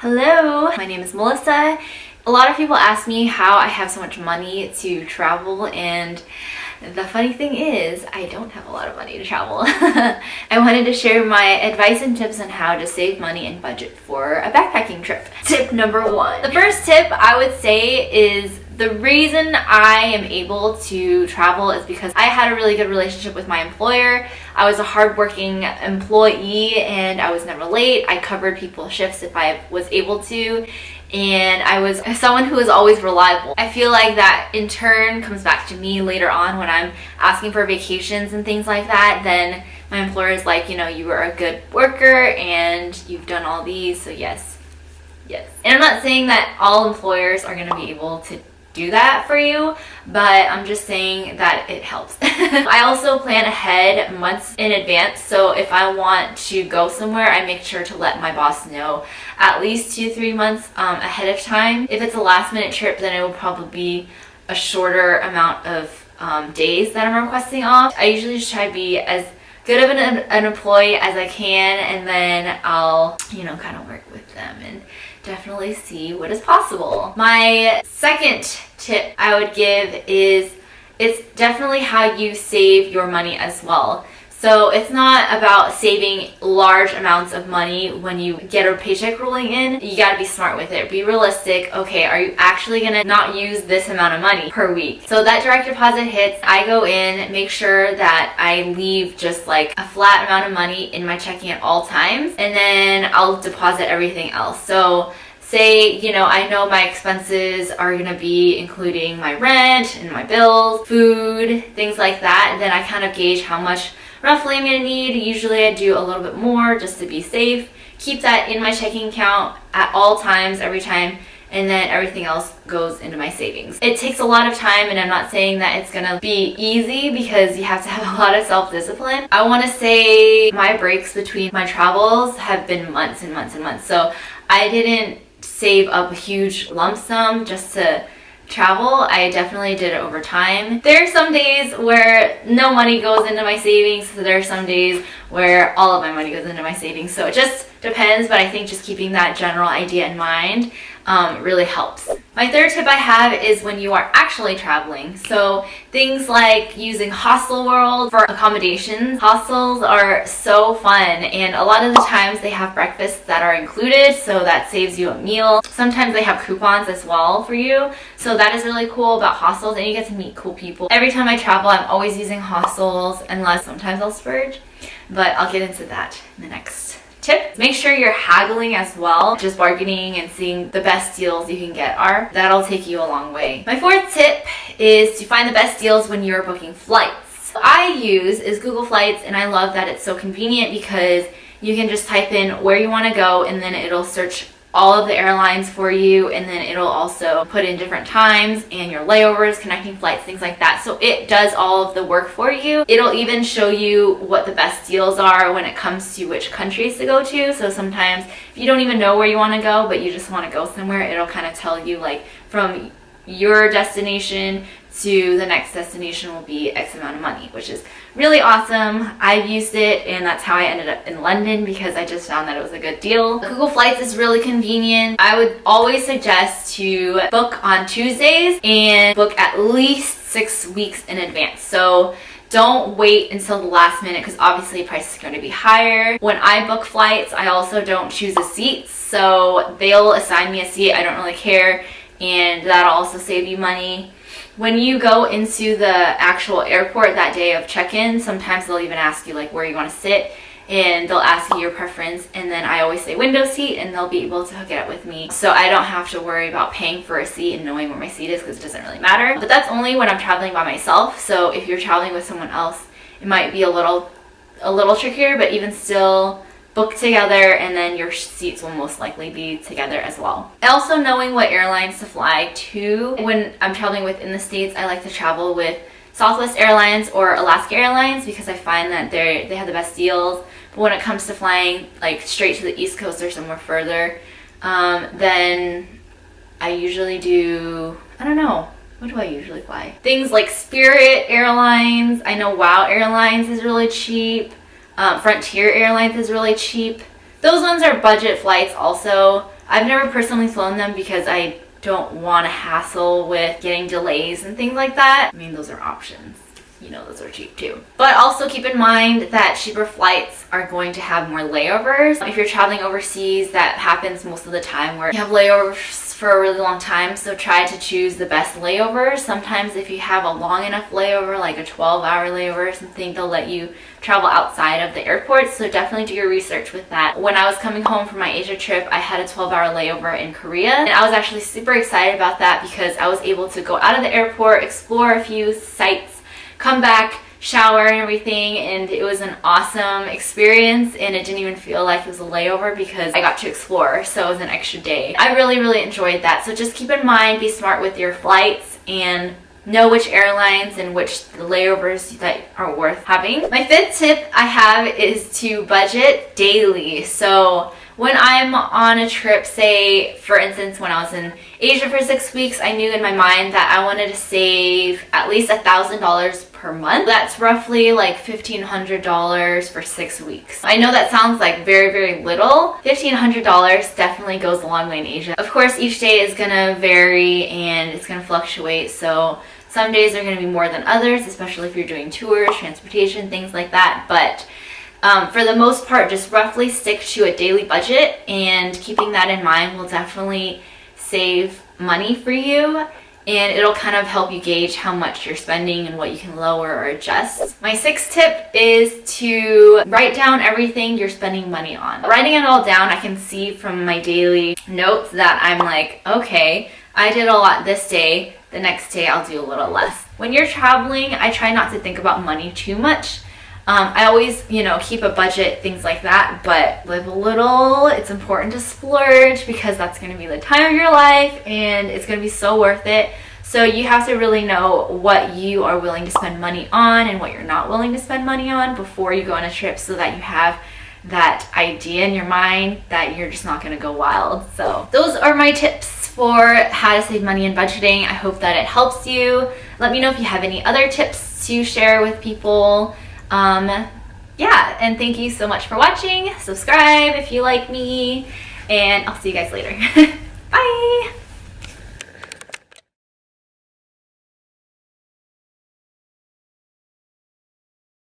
Hello, my name is Melissa. A lot of people ask me how I have so much money to travel, and the funny thing is I don't have a lot of money to travel. I wanted to share my advice and tips on how to save money and budget for a backpacking trip. Tip number one. The first tip I would say is the reason I am able to travel is because I had a really good relationship with my employer. I was a hardworking employee and I was never late. I covered people's shifts if I was able to, and I was someone who was always reliable. I feel like that in turn comes back to me later on when I'm asking for vacations and things like that. Then my employer is like, you know, you were a good worker and you've done all these, so yes. And I'm not saying that all employers are going to be able to do that for you, but I'm just saying that it helps. I also plan ahead months in advance, so if I want to go somewhere, I make sure to let my boss know at least 2-3 months ahead of time. If it's a last minute trip, then it will probably be a shorter amount of days that I'm requesting off. I usually just try to be as good of an employee as I can, and then I'll, kind of work with them and definitely see what is possible. My second tip I would give is it's definitely how you save your money as well. So it's not about saving large amounts of money when you get a paycheck rolling in. You gotta be smart with it. Be realistic. Okay, are you actually gonna not use this amount of money per week? So that direct deposit hits, I go in, make sure that I leave just like a flat amount of money in my checking at all times, and then I'll deposit everything else. So say, I know my expenses are gonna be including my rent and my bills, food, things like that, and then I kind of gauge how much roughly I'm gonna need. Usually I do a little bit more just to be safe. Keep that in my checking account at all times, every time, and then everything else goes into my savings. It takes a lot of time, and I'm not saying that it's gonna be easy because you have to have a lot of self-discipline. I wanna say my breaks between my travels have been months and months and months. So I didn't save up a huge lump sum just to travel. I definitely did it over time. There are some days where no money goes into my savings, so there are some days where all of my money goes into my savings. So it just depends, but I think just keeping that general idea in mind really helps. My third tip I have is when you are actually traveling. So things like using Hostel World for accommodations. Hostels are so fun, and a lot of the times they have breakfasts that are included, so that saves you a meal. Sometimes they have coupons as well for you, so that is really cool about hostels, and you get to meet cool people. Every time I travel, I'm always using hostels, unless sometimes I'll splurge, but I'll get into that in the next tip. Make sure you're haggling as well. Just bargaining and seeing the best deals you can get that'll take you a long way. My fourth tip is to find the best deals when you're booking flights. What I use is Google Flights, and I love that it's so convenient because you can just type in where you want to go, and then it'll search all of the airlines for you, and then it'll also put in different times and your layovers, connecting flights, things like that. So it does all of the work for you. It'll even show you what the best deals are when it comes to which countries to go to. So sometimes if you don't even know where you want to go, but you just want to go somewhere, it'll kind of tell you like from your destination to the next destination will be X amount of money, which is really awesome. I've used it, and that's how I ended up in London because I just found that it was a good deal. Google Flights is really convenient. I would always suggest to book on Tuesdays and book at least 6 weeks in advance. So don't wait until the last minute because obviously price is going to be higher. When I book flights, I also don't choose a seat, so they'll assign me a seat. I don't really care, and that'll also save you money. When you go into the actual airport that day of check-in, sometimes they'll even ask you like where you want to sit, and they'll ask you your preference, and then I always say window seat, and they'll be able to hook it up with me, so I don't have to worry about paying for a seat and knowing where my seat is because it doesn't really matter. But that's only when I'm traveling by myself, so if you're traveling with someone else, it might be a little trickier, but even still, book together, and then your seats will most likely be together as well. Also, knowing what airlines to fly to. When I'm traveling within the States, I like to travel with Southwest Airlines or Alaska Airlines because I find that they have the best deals. But when it comes to flying like straight to the East Coast or somewhere further, then I usually do, I don't know, what do I usually fly? Things like Spirit Airlines. I know WOW Airlines is really cheap. Frontier Airlines is really cheap. Those ones are budget flights also. I've never personally flown them because I don't want to hassle with getting delays and things like that. I mean, those are options. You know, those are cheap too. But also keep in mind that cheaper flights are going to have more layovers. If you're traveling overseas, that happens most of the time where you have layovers for a really long time, so try to choose the best layovers. Sometimes if you have a long enough layover, like a 12-hour layover or something, they'll let you travel outside of the airport, so definitely do your research with that. When I was coming home from my Asia trip, I had a 12-hour layover in Korea, and I was actually super excited about that because I was able to go out of the airport, explore a few sites, come back, shower and everything, and it was an awesome experience, and it didn't even feel like it was a layover because I got to explore, so it was an extra day. I really enjoyed that. So just keep in mind, be smart with your flights and know which airlines and which layovers that are worth having. My fifth tip I have is to budget daily. So when I'm on a trip, say for instance when I was in Asia for 6 weeks, I knew in my mind that I wanted to save at least $1,000 per month. That's roughly like $1,500 for 6 weeks. I know that sounds like very little. $1,500 definitely goes a long way in Asia. Of course, each day is gonna vary and it's gonna fluctuate, so some days are gonna be more than others, especially if you're doing tours, transportation, things like that. But for the most part, just roughly stick to a daily budget, and keeping that in mind will definitely save money for you, and it'll kind of help you gauge how much you're spending and what you can lower or adjust. My sixth tip is to write down everything you're spending money on. Writing it all down, I can see from my daily notes that I'm like, okay, I did a lot this day, the next day I'll do a little less. When you're traveling, I try not to think about money too much. I always, you know, keep a budget, things like that, but live a little. It's important to splurge because that's going to be the time of your life and it's going to be so worth it. So you have to really know what you are willing to spend money on and what you're not willing to spend money on before you go on a trip, so that you have that idea in your mind that you're just not going to go wild. So those are my tips for how to save money and budgeting. I hope that it helps you. Let me know if you have any other tips to share with people. Yeah, and thank you so much for watching. Subscribe if you like me, and I'll see you guys later. Bye!